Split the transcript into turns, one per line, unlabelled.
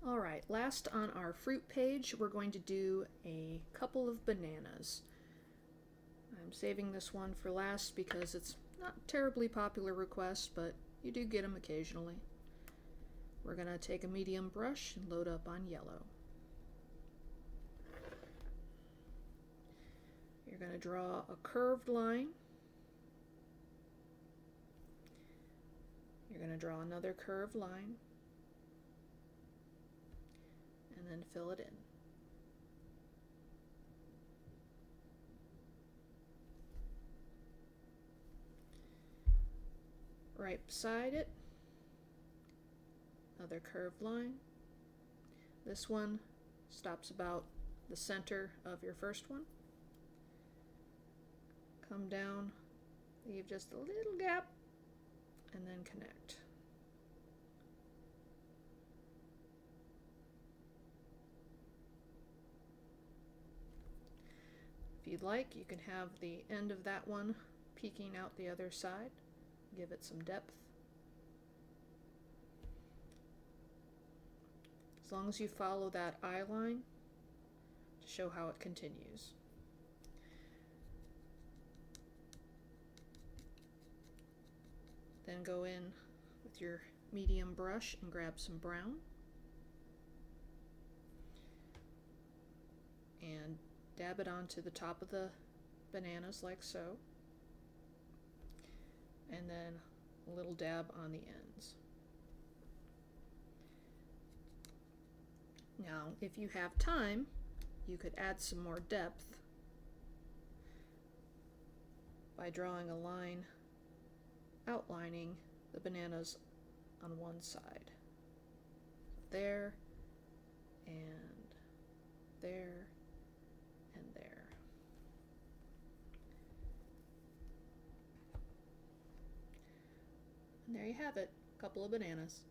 Alright, last on our fruit page, we're going to do a couple of bananas. I'm saving this one for last because it's not a terribly popular request, but you do get them occasionally. We're going to take a medium brush and load up on yellow. You're going to draw a curved line. You're going to draw another curved line. And then fill it in. Right beside it, another curved line. This one stops about the center of your first one. Come down, leave just a little gap, and then connect. If you'd like, you can have the end of that one peeking out the other side. Give it some depth. As long as you follow that eye line to show how it continues. Then go in with your medium brush and grab some brown. And dab it onto the top of the bananas like so. And then a little dab on the ends. Now, if you have time, you could add some more depth by drawing a line outlining the bananas on one side. There, and there, and there. And there you have it, a couple of bananas.